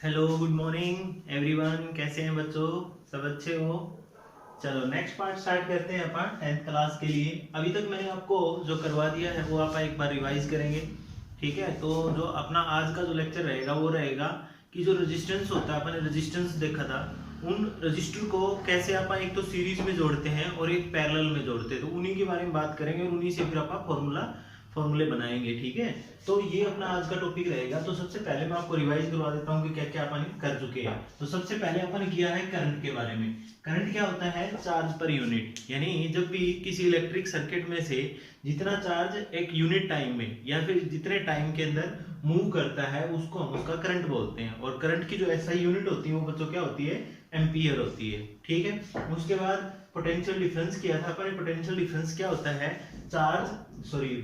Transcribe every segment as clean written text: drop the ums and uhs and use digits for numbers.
Hello good morning everyone, कैसे हैं बच्चों? सब अच्छे हो? चलो नेक्स्ट पार्ट स्टार्ट करते हैं अपन 10th क्लास के लिए। अभी तक मैंने आपको जो करवा दिया है वो आप एक बार रिवाइज करेंगे। ठीक है, तो जो अपना आज का जो लेक्चर रहेगा वो रहेगा कि जो रेजिस्टेंस होता है, अपन ने रेजिस्टेंस देखा था, उन रजिस्टर को कैसे अपन एक तो सीरीज में जोड़ते हैं और एक पैरेलल में जोड़ते हैं, तो उन्हीं के बारे में बात करेंगे और उन्हीं से फिर अपन फॉर्मूले बनाएंगे। ठीक है, तो ये अपना आज का टॉपिक रहेगा। तो सबसे पहले मैं आपको रिवाइज करवा देता हूँ कि क्या क्या अपन कर चुके हैं। तो सबसे पहले अपन किया है करंट के बारे में। करंट क्या होता है? चार्ज पर यूनिट, यानी जब भी किसी इलेक्ट्रिक सर्किट में से जितना चार्ज एक यूनिट टाइम में या फिर जितने टाइम के अंदर मूव करता है उसको हम उसका करंट बोलते हैं। और करंट की जो एसआई यूनिट होती है वो बच्चों क्या होती है? एम्पियर होती है। ठीक है, उसके बाद पोटेंशियल डिफरेंस किया था अपन। पोटेंशियल डिफरेंस क्या होता है?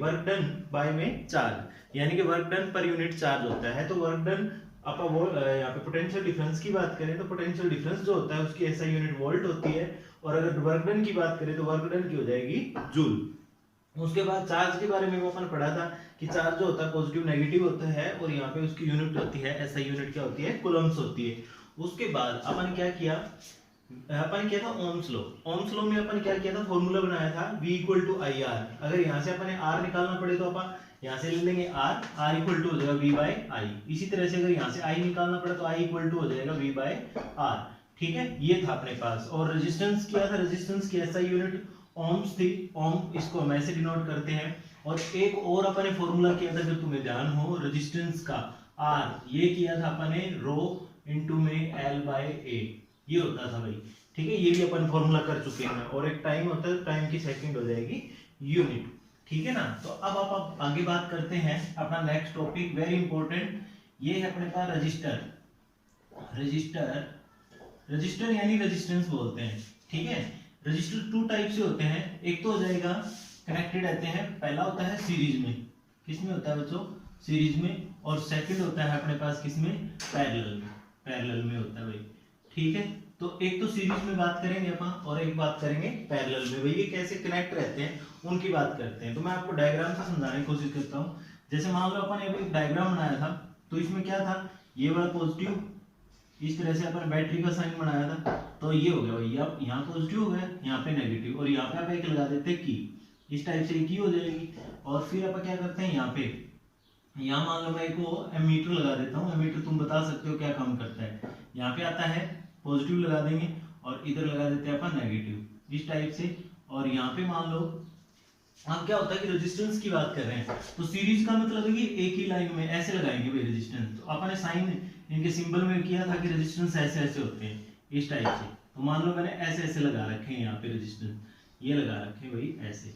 वर्क डन बाय में चार्ज, यानी कि work done per unit charge होता है। तो वर्क डन अपन वो यहाँ पे पोटेंशियल डिफरेंस की बात करें तो पोटेंशियल डिफरेंस जो होता है उसकी एसआई यूनिट वोल्ट होती है। और अगर वर्क डन की बात करें तो वर्क डन की हो जाएगी जूल। उसके बाद चार्ज के बारे में भी अपन पढ़ा था कि चार्ज जो होता है पॉजिटिव नेगेटिव होता है और यहाँ पे उसकी यूनिट होती है, एसआई यूनिट क्या होती है? कूलम्स होती है। उसके बाद अपन क्या किया? अपन किया था ओम्स लॉ। ओम्स लॉ में अपन क्या किया था? फॉर्मूला बनाया था V equal to I R. अगर यहाँ से अपन R निकालना पड़े तो अपन यहाँ से ले लेंगे R इक्वल टू हो जाएगा V बाय आई। इसी तरह से अगर यहाँ से I निकालना पड़े तो I इक्वल टू हो जाएगा V बाय R। ठीक है, ये था अपने पास। और रेजिस्टेंस किया था, रेजिस्टेंस की एसआई यूनिट ओम्स थी। ओम इसको हम ऐसे डिनोट करते हैं। और एक और अपन ने फॉर्मूला किया था, जब तुम्हें ध्यान हो, रेजिस्टेंस का R ये किया था अपन ने रो इनटू में L बाय A, ये होता था भाई। ठीक है, ये भी अपन फॉर्मूला कर चुके हैं। और एक टाइम होता है, टाइम की सेकंड हो जाएगी यूनिट। ठीक है ना। तो अब आप आगे बात करते हैं अपना नेक्स्ट टॉपिक, वेरी इंपॉर्टेंट। ये है अपने पास रजिस्टर। रजिस्टर रजिस्टर यानी रेजिस्टेंस बोलते हैं। ठीक है, रजिस्टर टू टाइप से होते हैं। एक तो हो जाएगा कनेक्टेड रहते हैं, पहला होता है सीरीज में। किसमें होता है बच्चों? सीरीज में। और सेकंड होता है अपने पास किसमें? पैरेलल में। पैरेलल में होता है भाई। ठीक है, तो एक तो सीरीज में बात करेंगे अपन और एक बात करेंगे पैरेलल में। भाई ये कैसे कनेक्ट रहते हैं उनकी बात करते हैं। तो मैं आपको डायग्राम से समझाने की कोशिश करता हूँ। जैसे मान लो अपन अभी डायग्राम बनाया था, तो इसमें क्या था? ये वाला पॉजिटिव, इस तरह से अपन बैटरी का साइन बनाया था, तो ये हो गया भाई। अब यहाँ पॉजिटिव हो गया, यहाँ पे नेगेटिव, और यहाँ पे आप एक लगा देते हैं की। इस टाइप से की हो जाएगी। और फिर अपन क्या करते हैं, यहाँ पे यहाँ मान लो मैं एक एमीटर लगा देता हूँ। एमीटर तुम बता सकते हो क्या काम करता है। यहाँ पे आता है पॉजिटिव लगा देंगे और इधर लगा देते हैं अपन नेगेटिव, इस टाइप से। और यहाँ पे मान लो अब क्या होता है कि रेजिस्टेंस की बात कर रहे हैं, तो सीरीज का मतलब है कि एक ही लाइन में ऐसे लगाएंगे भाई रेजिस्टेंस। तो अपन ने साइन इनके सिंबल में किया था कि रेजिस्टेंस ऐसे ऐसे होते हैं, इस टाइप से। तो मान लो मैंने ऐसे ऐसे लगा रखे हैं यहाँ पे रेजिस्टेंस, ये लगा रखे हैं भाई ऐसे।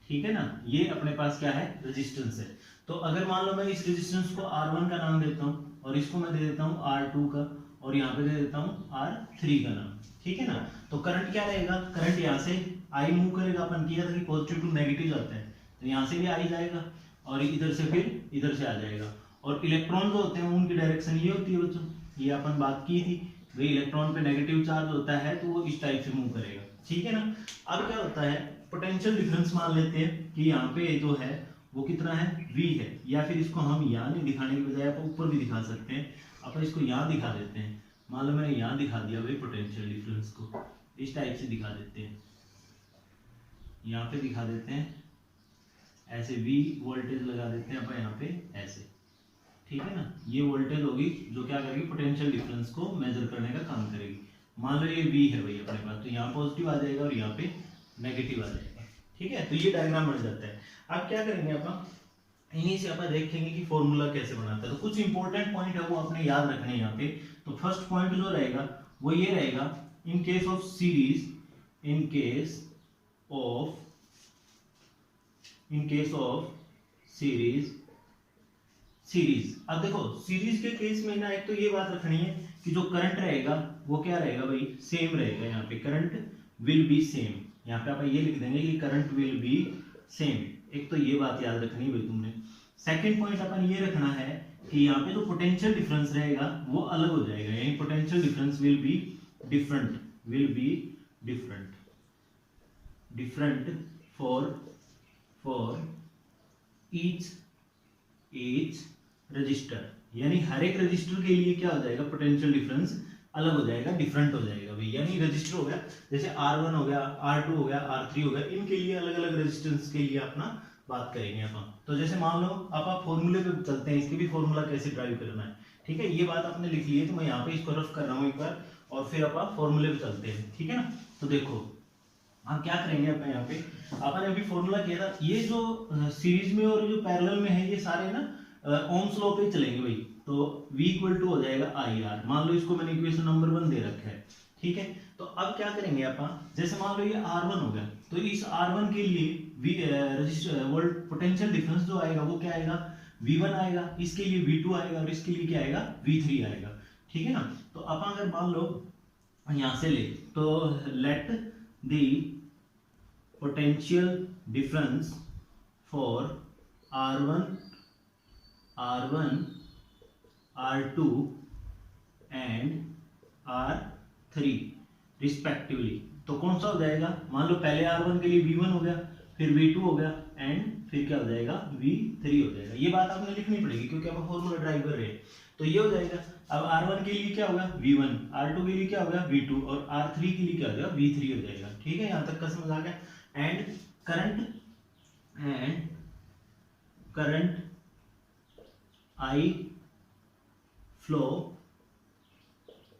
ठीक है ना, ये अपने पास क्या है? रेजिस्टेंस है। तो अगर मान लो मैं इस रेजिस्टेंस को R1 का नाम देता हूँ और इसको मैं दे देता हूँ R2 का, और यहाँ पे दे देता हूँ R3 का नाम। ठीक है ना, तो करंट क्या रहेगा? करंट यहाँ से आई मूव करेगा। अपन किया था कि पॉजिटिव टू नेगेटिव जाता है, तो यहाँ से भी आई जाएगा और इधर से फिर इधर से आ जाएगा। और इलेक्ट्रॉन जो होते हैं उनकी डायरेक्शन ये होती है बच्चों, ये अपन बात की थी भाई। इलेक्ट्रॉन पे नेगेटिव चार्ज होता है तो वो इस टाइप से मूव करेगा। ठीक है ना। अब क्या होता है, पोटेंशियल डिफरेंस मान लेते हैं कि यहाँ पे जो है वो कितना है? V है। या फिर इसको हम यहाँ नहीं दिखाने की बजाय आप ऊपर भी दिखा सकते हैं। अपन इसको यहाँ दिखा देते हैं। मान लो मैंने यहाँ दिखा दिया भाई पोटेंशियल डिफरेंस को, इस टाइप से दिखा देते हैं। यहाँ पे दिखा देते हैं ऐसे, V वोल्टेज लगा देते हैं अपन यहाँ पे ऐसे। ठीक है ना, ये वोल्टेज होगी जो क्या करेगी? पोटेंशियल डिफरेंस को मेजर करने का काम करेगी। मान लो ये V है भाई अपने पास, तो यहाँ पॉजिटिव आ जाएगा और यहाँ पे नेगेटिव आ जाएगा। ठीक है, तो ये डायग्राम बन जाता है। अब क्या करेंगे अपन, इन्हीं से अपन देखेंगे कि फॉर्मूला कैसे बनाता है। तो कुछ इंपॉर्टेंट पॉइंट है वो अपने याद रखने हैं यहाँ पे। तो फर्स्ट पॉइंट जो रहेगा वो ये रहेगा, in case of series, in case of series. अब देखो सीरीज के केस में ना एक तो ये बात रखनी है कि जो करंट रहेगा वो क्या रहेगा भाई? सेम रहेगा। यहाँ पे करंट विल बी सेम, यहाँ पे आप ये लिख देंगे कि करंट विल बी सेम। एक तो ये बात याद रखनी है भाई तुमने। सेकंड पॉइंट अपन ये रखना है कि यहाँ पे जो पोटेंशियल डिफरेंस रहेगा वो अलग हो जाएगा, यानी potential difference will be different, different for each resistor. यानी हर एक रजिस्टर के लिए क्या हो जाएगा, पोटेंशियल डिफरेंस अलग हो जाएगा, डिफरेंट हो जाएगा भाई। यानी रजिस्टर हो गया, जैसे R1 हो गया, R2 हो गया, R3 हो गया, इनके लिए अलग अलग रेजिस्टेंस के लिए अपना बात करेंगे अपन। तो जैसे मान लो आप फॉर्मूले पे चलते हैं, इसके भी फॉर्मूला कैसे ड्राइव करना है, ठीक है। ये बात आपने लिख ली है, तो मैं यहाँ पे इसको रफ कर रहा हूँ एक बार, और फिर आप फॉर्मूले पे चलते हैं, ठीक है ना। तो देखो हम क्या करेंगे, अपन यहाँ पे अपन अभी फॉर्मूला किया था, ये जो सीरीज में और जो पैरेलल में है ये सारे ना ओम्स लॉ पे चलेंगे भाई। तो V इक्वल टू हो जाएगा IR, मान लो इसको मैंने इक्वेशन नंबर 1 दे रखा है, ठीक है। तो अब क्या करेंगे अपन, जैसे मान लो ये R1 हो गया, तो इस R1 के लिए V register volt potential difference जो आएगा वो क्या आएगा, V1 आएगा, इसके लिए V2 आएगा, और इसके लिए क्या आएगा, V3 आएगा, ठीक है ना। तो अपन अगर मान लो यहां से ले, तो let the potential difference for R1, R2 and R3 respectively. तो कौन सा हो जाएगा, मान लो पहले R1 के लिए V1 हो गया, फिर V2 हो गया, एंड फिर क्या हो जाएगा, V3 हो जाएगा। ये बात आपने लिखनी पड़ेगी क्योंकि आप फॉर्मूला ड्राइव कर रहे हैं। तो ये हो जाएगा, अब R1 के लिए क्या होगा, V1, R2 के लिए क्या होगा, V2, और R3 के लिए क्या हो जाएगा, V3 हो जाएगा, ठीक है। यहां तक का समझ आ गया। And current I flow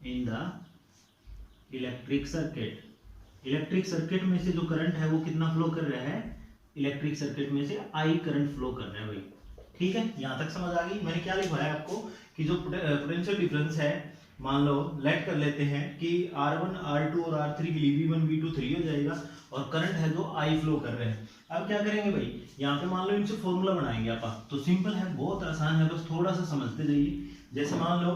in the electric circuit. Electric circuit में से जो करंट है वो कितना फ्लो कर रहा है, इलेक्ट्रिक सर्किट में से I करंट फ्लो कर रहा है भाई, ठीक है। यहां तक समझ आ गई। मैंने क्या लिखवाया आपको कि जो पोटेंशियल डिफरेंस है, मान लो लेट कर लेते हैं कि R1, R2 और R3 के लिए V1, V2, 3 हो जाएगा, और करंट है जो I फ्लो कर रहे हैं। अब क्या करेंगे भाई, यहाँ पे मान लो इनसे फॉर्मूला बनाएंगे अपन। तो सिंपल है, बहुत आसान है, बस थोड़ा सा समझते जाइए। जैसे मान लो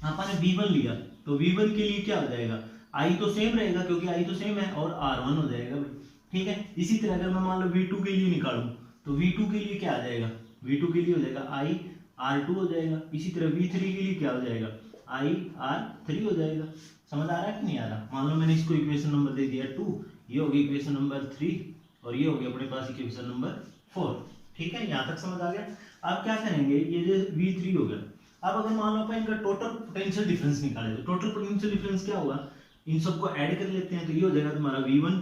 अपन ने V1 लिया, तो V1 के लिए क्या हो जाएगा, I तो सेम रहेगा क्योंकि I तो सेम है, और R1 हो जाएगा भाई, ठीक है। इसी तरह अगर मैं मान लो V2 के लिए निकालूं, तो V2 के लिए क्या आ जाएगा, V2 के लिए हो जाएगा I R2 हो जाएगा। इसी तरह V3 के लिए क्या हो जाएगा, I R3 हो जाएगा। समझ आ रहा है कि नहीं आ रहा। मान लो मैंने इसको इक्वेशन नंबर दे दिया 2, ये होगी इक्वेशन नंबर 3, और ये हो गया अपने पास इक्वेशन नंबर 4, ठीक है। यहां तक समझ आ गया। अब क्या करेंगे, ये जो V3 हो गया, अब अगर मान लो अपन इनका टोटल पोटेंशियल डिफरेंस निकाले, तो टोटल पोटेंशियल डिफरेंस क्या होगा, इन सबको ऐड कर लेते हैं, तो ये हो जाएगा तुम्हारा V1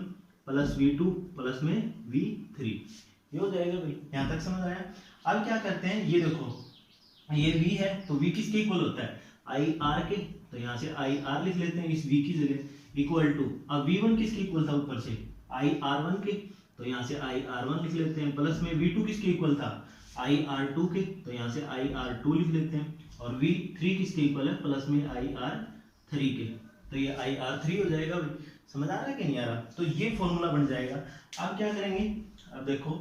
प्लस V2 प्लस में V3, ये हो जाएगा भाई। यहां तक समझ आया। अब क्या करते हैं, ये देखो ये V है, तो V किसके इक्वल होता है, IR के, तो यहाँ से IR लिख लेते हैं इस V की जगह, इक्वल टू, अब V1 किसके इक्वल था ऊपर से, IR1 के, तो यहाँ से IR1 लिख लेते हैं, प्लस में V2 किसके इक्वल था, IR2 के, तो यहाँ से IR2 लिख लेते हैं, और V3 किसके इक्वल है, प्लस में IR3 के, तो ये IR3 हो जाएगा भाई। समझ आ रहा है कि नहीं आ रहा। तो ये फॉर्मूला बन जाएगा। अब क्या करेंगे, अब देखो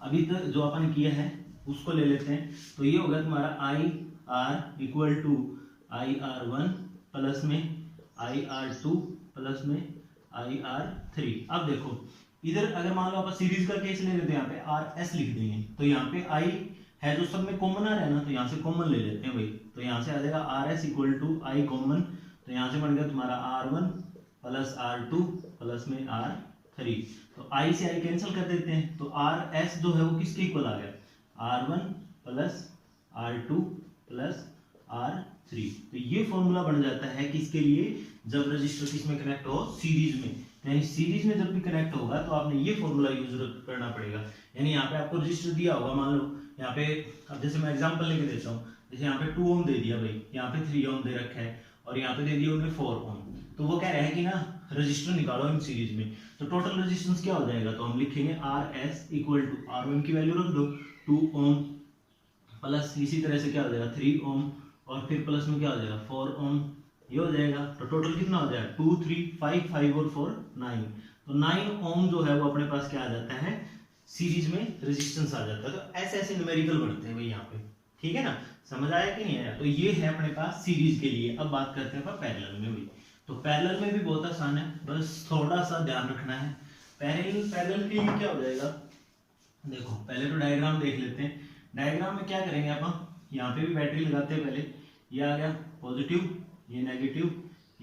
अभी तक जो अपन किया है उसको ले लेते हैं, तो ये होगा तुम्हारा IR equal to IR1 plus में IR2 प्लस में IR3। अब देखो इधर अगर मान लो आप सीरीज का केस ले लेते हैं, यहाँ पे RS लिख देंगे, तो यहाँ पे I है जो सब में कॉमन आ रहा है ना, तो यहाँ से कॉमन ले लेते हैं भाई, तो यहाँ से आ जाएगा RS equal to I common, तो यहाँ से बन गया तुम्हारा R1 प्लस R2 प्लस में R3, तो I से I कैंसिल कर देते हैं, तो RS जो है वो किसके इक्वल आ गया, R1 plus R2 plus R3। तो ये फॉर्मूला बन जाता है किसके लिए, जब रजिस्टर किसमें कनेक्ट हो, सीरीज में। यानी सीरीज में जब भी कनेक्ट होगा तो आपने ये फॉर्मूला यूज करना पड़ेगा। यानी यहाँ पे आपको रजिस्टर दिया होगा, मान लो यहाँ पे, अब जैसे मैं एग्जांपल लेके देता हूँ, जैसे यहाँ पे 2 ओम दे दिया भाई, यहाँ पे 3 ओम दे रखा है, और यहाँ पे दे दिया उन्हें 4 ओम। तो वो कह रहे हैं कि ना रजिस्टर निकालो इन सीरीज में, तो टोटल रेजिस्टेंस क्या हो जाएगा, तो हम लिखेंगे RS इक्वल टू, R1 की वैल्यू रख दो 2 ओम, प्लस इसी तरह से क्या हो जाएगा 3 ओम, और फिर प्लस में क्या हो जाएगा 4 ओम, ये हो जाएगा। तो टोटल कितना हो जाएगा 2 3 5 5 और 4 9, तो 9 ओम जो है वो अपने पास क्या आ जाता है, सीरीज में रेजिस्टेंस आ जाता है। तो ऐसे ऐसे न्यूमेरिकल बनते हैं भाई यहाँ पे, ठीक है ना। समझ आया कि नहीं आया। तो ये है अपने पास सीरीज के लिए। अब बात करते हैं पैरेलल में भी। तो पैरेलल में भी बहुत आसान है, बस थोड़ा सा ध्यान रखना है। पैरेलल के लिए क्या हो जाएगा, देखो पहले तो डायग्राम देख लेते हैं। डायग्राम में क्या करेंगे अपन, यहाँ पे भी बैटरी लगाते हैं पहले, ये आ गया पॉजिटिव, ये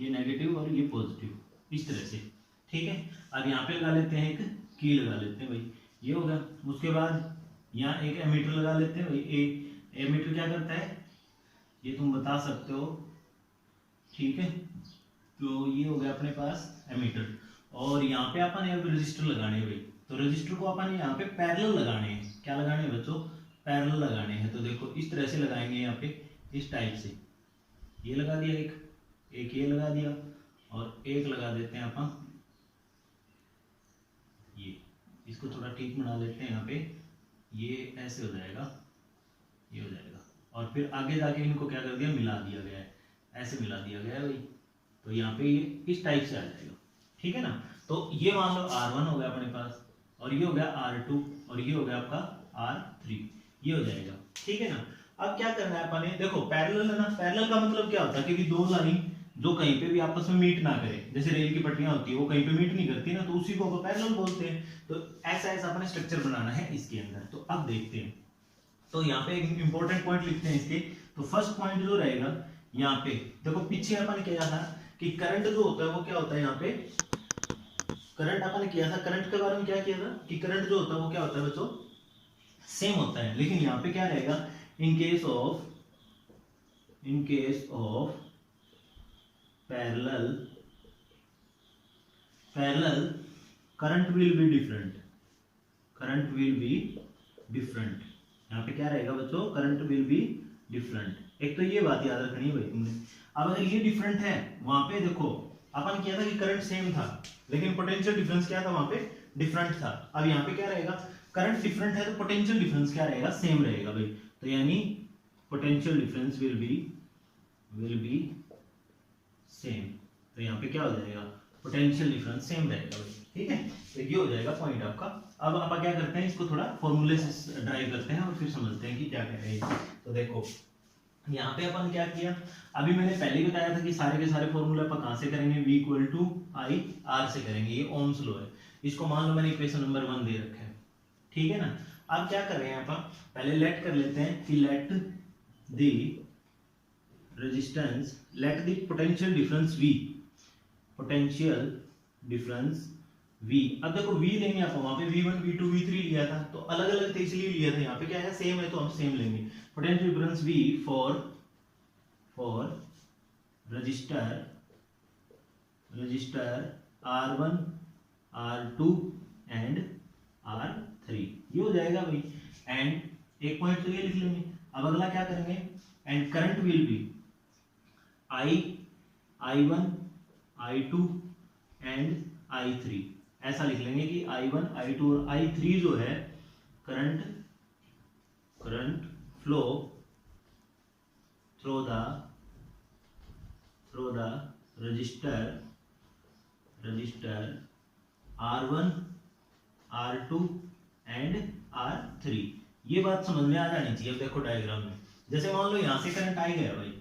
नेगेटिव और ये पॉजिटिव, इस तरह से, ठीक है। अब यहाँ पे लगा लेते हैं, एक की लगा लेते हैं भाई, ये होगा। उसके बाद यहाँ एक एमीटर लगा लेते हैं भाई, एमीटर क्या करता है ये तुम बता सकते हो, ठीक है। तो ये हो गया अपने पास एमीटर, और यहाँ पे अपन अब रजिस्टर लगाने हैं भाई। तो रजिस्टर को अपन यहाँ पे पैरेलल लगाने हैं। क्या लगाने हैं बच्चों? पैरेलल लगाने हैं। तो देखो इस तरह से लगाएंगे यहाँ पे, इस टाइप से। ये लगा दिया एक ये लगा दिया, और एक लगा देते हैं अपन ये। इसको थोड़ा ठीक बना देते हैं यहाँ पे, ये ऐसे हो जाएगा, ये हो जाएगा। और फिर आगे जाके इनको क्या कर दिया, मिला दिया गया है, ऐसे मिला दिया गया है भाई। तो यहाँ पे ये इस टाइप से आ जाएगा, ठीक है ना। तो ये मान लो R1 हो गया अपने पास, और ये हो गया R2, और ये हो गया आपका R3, ये हो जाएगा, ठीक है ना। अब क्या करना है अपन ने, देखो पैरेलल है ना। पैरेलल का मतलब क्या होता है कि दो लाइन जो कहीं पे भी आपस में मीट ना करे, जैसे रेल की पटरियां होती है वो कहीं पे मीट नहीं करती ना, तो उसी को अपन पैरेलल बोलते हैं। तो ऐसा ऐसा अपने स्ट्रक्चर बनाना है इसके अंदर। तो अब देखते हैं। तो यहाँ पे एक इंपॉर्टेंट पॉइंट लिखते हैं इसके। तो फर्स्ट पॉइंट जो रहेगा यहाँ पे, देखो पीछे अपन किया था कि करंट जो होता है वो क्या होता है, यहाँ पे करंट अपन किया था। करंट के बारे में क्या किया था कि करंट जो होता है वो क्या होता है बच्चों, सेम होता है। लेकिन यहाँ पे क्या रहेगा, in case of parallel current will be different. यहाँ पे क्या रहेगा बच्चों, करंट विल बी डिफरेंट। एक तो ये बात याद रखनी है भाई तुमने। अब अगर ये डिफरेंट है, वहां पे देखो अपन किया था कि करंट सेम था, लेकिन पोटेंशियल डिफरेंस क्या था वहां पे, डिफरेंट था। अब यहाँ पे क्या रहेगा, करंट डिफरेंट है तो पोटेंशियल डिफरेंस क्या रहेगा, सेम रहेगा भाई। तो यानी potential difference will be same. तो यहाँ पे क्या हो जाएगा, पोटेंशियल डिफरेंस सेम रहेगा भाई, ठीक है। तो ये हो जाएगा पॉइंट आपका। अब आप क्या करते हैं, इसको थोड़ा फॉर्मूले से ड्राइव करते हैं और फिर समझते हैं कि क्या कह रहे हैं। तो देखो यहाँ पे अपन क्या किया, अभी मैंने पहले ही बताया था कि सारे के सारे फॉर्मूले अपन कहाँ से करेंगे, V = I/R से करेंगे। ये ओम्स लॉ है। इसको मान लो मैंने इक्वेशन नंबर 1 दे रखा है, ठीक है ना। अब क्या कर रहे हैं अपन, पहले लेट कर लेते हैं कि let the resistance, let the potential difference V, V। अब देखो V लेंगे आप, वहां पे V1 V2 V3 लिया था, तो अलग अलग थे इसलिए लिया था। यहाँ पे क्या है, सेम है तो हम सेम लेंगे। Potential difference V for register R1 R2 and R3, ये हो जाएगा भाई। एंड एक पॉइंट तो ये लिख लेंगे। अब अगला क्या करेंगे, and current will be I1 I2 and I3, ऐसा लिख लेंगे कि I1 I2 और I3 जो है current flow through the register R1 R2 and R3। ये बात समझ में आ जानी चाहिए। अब देखो डायग्राम में, जैसे मान लो यहाँ से करंट आई गया भाई,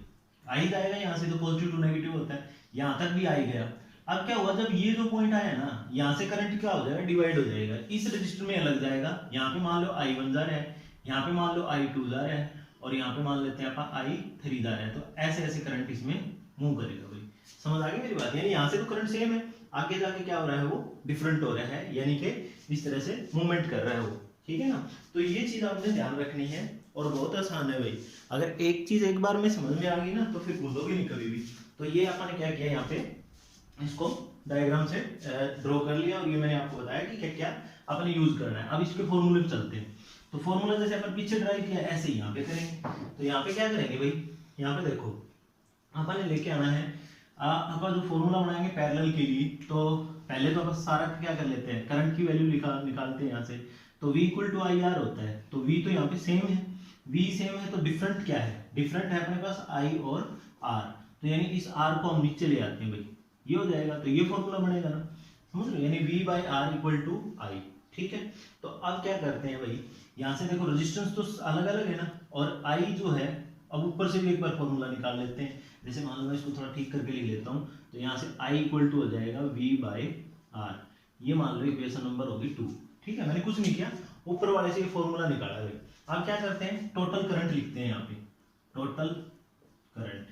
आई जाएगा यहाँ से, तो पॉजिटिव टू नेगेटिव होता है, यहाँ तक भी आई गया। अब क्या हुआ, जब ये जो पॉइंट आया ना, यहाँ से करंट क्या हो जाएगा, डिवाइड हो जाएगा, इस रजिस्टर में अलग जाएगा। यहाँ पे मान लो I1 जा रहा है, यहाँ पे मान लो I2 जा रहा है, और यहाँ पे मान लेते हैं अपन I3 जा रहा है। तो ऐसे ऐसे करंट इसमें मूव करेगा भाई। समझ आ गई मेरी बात? यानी यहाँ से तो करंट सेम है, आगे जाके क्या हो रहा है, वो डिफरेंट हो रहा है, यानी कि इस तरह से मूवमेंट कर रहा है वो, ठीक है ना। तो ये चीज आपने ध्यान रखनी है, और बहुत आसान है भाई। अगर एक चीज एक बार में समझ में आ गई ना, तो फिर भूलोगे नहीं कभी भी। तो ये अपन ने क्या किया, यहाँ पे इसको डायग्राम से ड्रॉ कर लिया, और ये मैंने आपको बताया कि क्या क्या अपन यूज करना है। अब इसके फॉर्मूले पे चलते हैं। तो फॉर्मूला जैसे अपन पीछे ड्राइव किया, ऐसे ही यहाँ पे करेंगे। तो यहाँ पे क्या करेंगे भाई, यहाँ पे देखो अपन ने लेके आना है, अपन जो फॉर्मूला बनाएंगे पैरेलल के लिए, तो पहले तो अपन सारा क्या कर लेते हैं, करंट की वैल्यू निकालते हैं यहाँ से। तो V = IR होता है। तो V तो यहाँ पे सेम है, V सेम है, तो डिफरेंट क्या है, डिफरेंट है अपने पास I और R। तो यानी इस R को हम नीचे ले आते हैं भाई, ये हो जाएगा। तो ये फॉर्मूला बनेगा ना, समझ लो, यानी V/R = I, ठीक है। तो अब क्या करते हैं भाई, यहाँ से देखो रेजिस्टेंस तो अलग अलग है ना, और I जो है, अब ऊपर से भी एक बार फॉर्मूला निकाल लेते हैं। जैसे मान लो मैं इसको थोड़ा ठीक करके लिख लेता हूँ। तो यहाँ से I = हो जाएगा V/R, ये मान लो इक्वेशन नंबर होगी 2, ठीक है। मैंने कुछ नहीं किया, ऊपर वाले से ये फॉर्मूला निकाला है। अब क्या करते हैं, टोटल करंट लिखते हैं यहाँ पे। टोटल करंट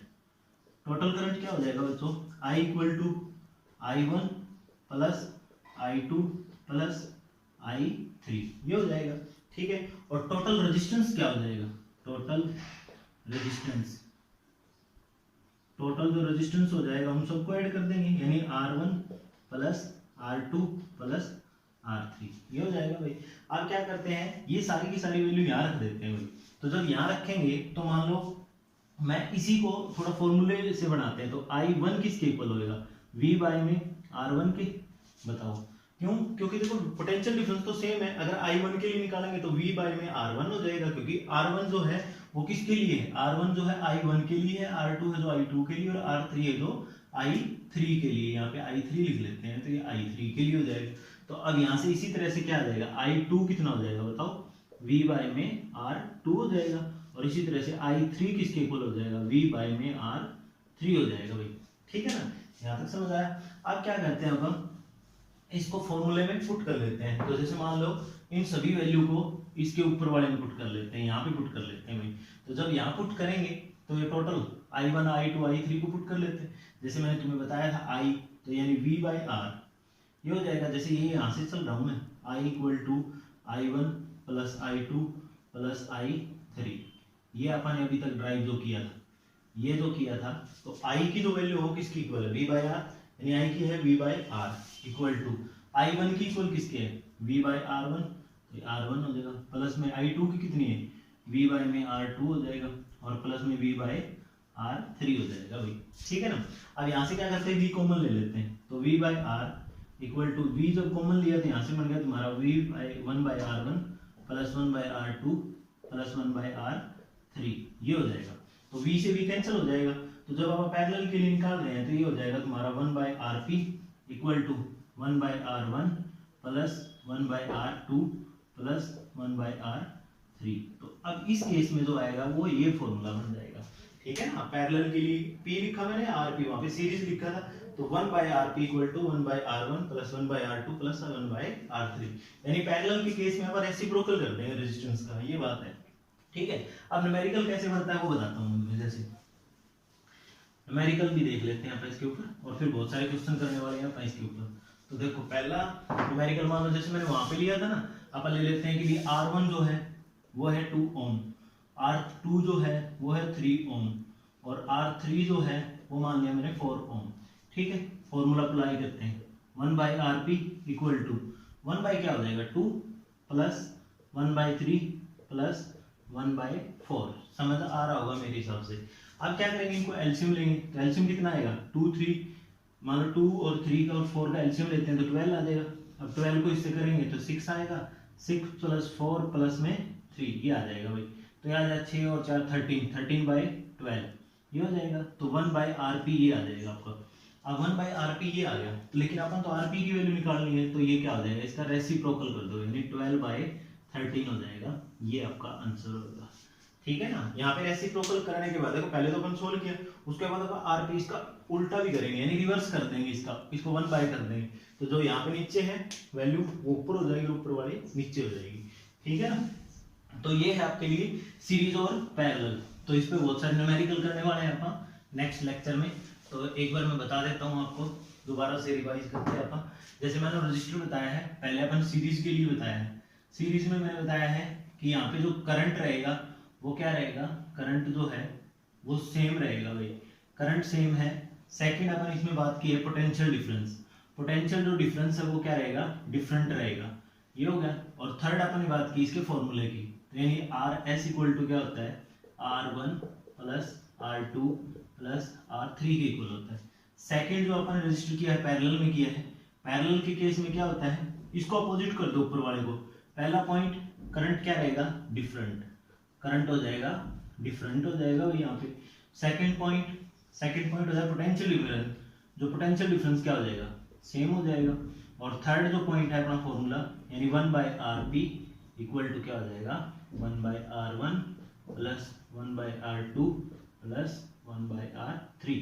क्या हो जाएगा बच्चों, I = I1 + I2 + I3, ये हो जाएगा, ठीक है। और टोटल रेजिस्टेंस क्या हो जाएगा, टोटल रेजिस्टेंस, टोटल जो रेजिस्टेंस हो जाएगा हम सबको ऐड कर देंगे, यानी R1 plus R2 plus R3, ये हो जाएगा भाई। अब क्या करते हैं, ये सारी की सारी वैल्यू यहाँ रख देते हैं भाई। तो जब यहाँ रखेंगे तो मान लो मैं इसी को थोड़ा फॉर्मूले से बनाते हैं, तो I1 किसके इक्वल होएगा, V बाय में R1 के, बताओ क्यों, क्योंकि देखो पोटेंशियल डिफरेंस तो सेम है, अगर I1 के लिए निकालेंगे तो V बाय में R1 हो जाएगा, क्योंकि R1 जो है वो किसके लिए है, R1 जो है I1 के लिए है, R2 है जो I2 के लिए, और R3 है जो I3 के लिए, यहाँ पे I3 लिख लेते हैं, तो ये I3 के लिए हो जाएगा। तो अब यहाँ से इसी तरह से क्या आ जाएगा, I2 कितना हो जाएगा बताओ, V बाय में R2 हो जाएगा, और इसी तरह से I3 किसके इक्वल हो जाएगा, V बाय में R3 हो जाएगा भाई, ठीक है ना, यहाँ तक समझ आया। अब क्या करते हैं, अब हम इसको फॉर्मूले में पुट कर लेते हैं। तो जैसे मान लो इन सभी वैल्यू को इसके ऊपर वाले में पुट कर लेते हैं, यहाँ पे पुट कर लेते हैं भाई। तो जब यहाँ पुट करेंगे तो ये टोटल I1 I2 I3 को पुट कर लेते हैं, जैसे मैंने तुम्हें बताया था I, तो यानी V बाय R ये हो जाएगा, जैसे ये यहाँ से चल रहा हूँ मैं, I equal to I1 plus I2 plus I3, ये अपन ने अभी तक ड्राइव जो किया था, ये जो किया था, तो I की जो वैल्यू हो किसकी इक्वल है, V बाय R, यानी I की है V by R equal to I1 की इक्वल किसके है, V बाय R1, तो R1 हो जाएगा, प्लस में I2 की कितनी है, V बाय में R2 हो जाएगा, और प्लस में V बाय R3 हो जाएगा भाई, ठीक है ना। अब यहाँ से क्या करते हैं, V कॉमन ले लेते हैं, तो V by R equal to V जब कॉमन लिया तो यहाँ से बन गया तुम्हारा V1 by R1 plus 1 by R2 plus 1 by R3, ये हो जाएगा। तो V से V कैंसिल हो जाएगा, तो जब आप पैरेलल के लिए निकाल रहे हैं तो ये हो जाएगा तुम्हारा 1 by RP equal to 1 by R1 plus 1 by R2 plus 1 by R3। तो अब इस केस में जो आएगा वो ये फॉर्मूला बन जाएगा, ठीक है ना। पैरेलल के लिए P लिखा मैंने, RP वहाँ पे सीरीज लिखा था, तो 1 by RP equal to 1 by R1 plus 1 by R2 plus 1 by R3, यानी पैरेलल के केस में अपन रेसिप्रोकल कर देंगे रेजिस्टेंस का, ये बात है, ठीक है। अब न्यूमेरिकल कैसे बनता है वो बताता हूँ मैं, जैसे न्यूमेरिकल भी देख लेते हैं अपन इसके ऊपर, और फिर बहुत सारे क्वेश्चन करने वाले हैं अपन इसके ऊपर। तो देखो पहला न्यूमेरिकल मान लो जैसे मैंने वहां पे लिया था ना, अपन ले लेते हैं कि R1 जो है वो है 2 ओम, R2 जो है वो है 3 ओम, और R3 जो है वो मान लिया मैंने 4 ओम, ठीक है। फॉर्मूला अप्लाई करते हैं, 1 by RP equal to 1 by क्या हो जाएगा 2 प्लस 1 बाय 3 प्लस 1 बाय 4, समझ आ रहा होगा मेरे हिसाब से। अब क्या करेंगे, इनको एलसीएम लेंगे, तो एलसीएम कितना आएगा 2 3, मान लो 2 और 3 का और 4 का एलसीएम लेते हैं तो 12 आ जाएगा। अब 12 को इससे करेंगे तो 6 आएगा, 6 प्लस 4 प्लस में 3, ये आ जाएगा भाई। तो ये आ जाएगा 6 और 4 13, 13 बाय 12 ये हो जाएगा। तो 1 बाय RP ये आ जाएगा आपका। अब 1 बाय RP ये आ गया, तो लेकिन अपन तो RP की वैल्यू निकालनी है, तो ये क्या हो जाएगा, इसका रेसिप्रोकल कर दो, यानी 12 बाय 13 हो जाएगा, ये आपका आंसर होगा, ठीक है ना। यहाँ पे रेसिप्रोकल करने के बाद देखो पहले तो अपन सोल्व किया, उसके बाद अपन RP इसका उल्टा भी करेंगे, यानी रिवर्स कर देंगे इसका, इसको 1 बाय कर देंगे, तो जो यहाँ पे नीचे है वैल्यू वो ऊपर हो जाएगी, ऊपर वाली नीचे हो जाएगी, ठीक है ना। तो ये है आपके लिए सीरीज और पैरेलल। तो इस पे बहुत सारे न्यूमेरिकल करने वाले हैं अपन नेक्स्ट लेक्चर में। तो एक बार मैं बता देता हूँ आपको, दोबारा से रिवाइज करते हैं अपन। जैसे मैंने रजिस्टर बताया है, पहले अपन सीरीज के लिए बताया है। सीरीज में मैंने बताया है कि यहाँ पे जो करंट रहेगा वो क्या रहेगा, करंट जो है वो सेम रहेगा भाई, करंट सेम है। सेकंड अपन इसमें बात की है पोटेंशियल डिफरेंस, पोटेंशियल जो डिफरेंस है वो क्या रहेगा, डिफरेंट रहेगा, ये हो गया। और थर्ड अपन ने बात की इसके फॉर्मूले की, तो यानी RS इक्वल टू क्या होता है, R1 plus R2 plus R3 के इक्वल होता है। सेकंड जो अपन ने रजिस्टर किया है पैरेलल में किया है, पैरेलल के केस में क्या होता है, इसको अपोजिट कर दो ऊपर वाले को। पहला पॉइंट करंट क्या रहेगा, डिफरेंट, करंट हो जाएगा डिफरेंट हो जाएगा यहाँ पे। सेकंड पॉइंट हो जाएगा पोटेंशियल डिफरेंस, जो पोटेंशियल डिफरेंस क्या हो जाएगा, सेम हो जाएगा। और थर्ड जो पॉइंट है अपना फॉर्मूला, यानी 1 बाय RP इक्वल टू क्या हो जाएगा, 1 by R1 plus 1 by R2 plus 1 by R3,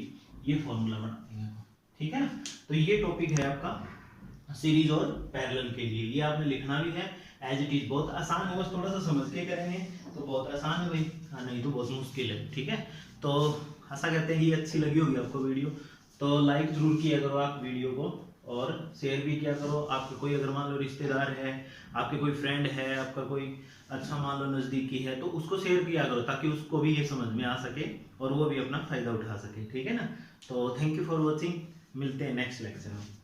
ये फॉर्मूला बना देंगे, ठीक है ना। तो ये टॉपिक है आपका सीरीज और पैरेलल के लिए, ये आपने लिखना भी है एज इट इज, बहुत आसान है, बस थोड़ा सा समझ के करेंगे तो बहुत आसान है भाई, हाँ नहीं तो बहुत मुश्किल है, ठीक है। तो आशा करते हैं ये अच्छी लगी होगी आपको वीडियो, तो लाइक जरूर किया करो आप वीडियो को, और शेयर भी किया करो। आपके कोई अगर मान लो रिश्तेदार है, आपके कोई फ्रेंड है, आपका कोई अच्छा मान लो नज़दीकी है, तो उसको शेयर किया करो ताकि उसको भी ये समझ में आ सके और वो भी अपना फ़ायदा उठा सके। ठीक है ना। तो थैंक यू फॉर वॉचिंग, मिलते हैं नेक्स्ट लेक्चर में।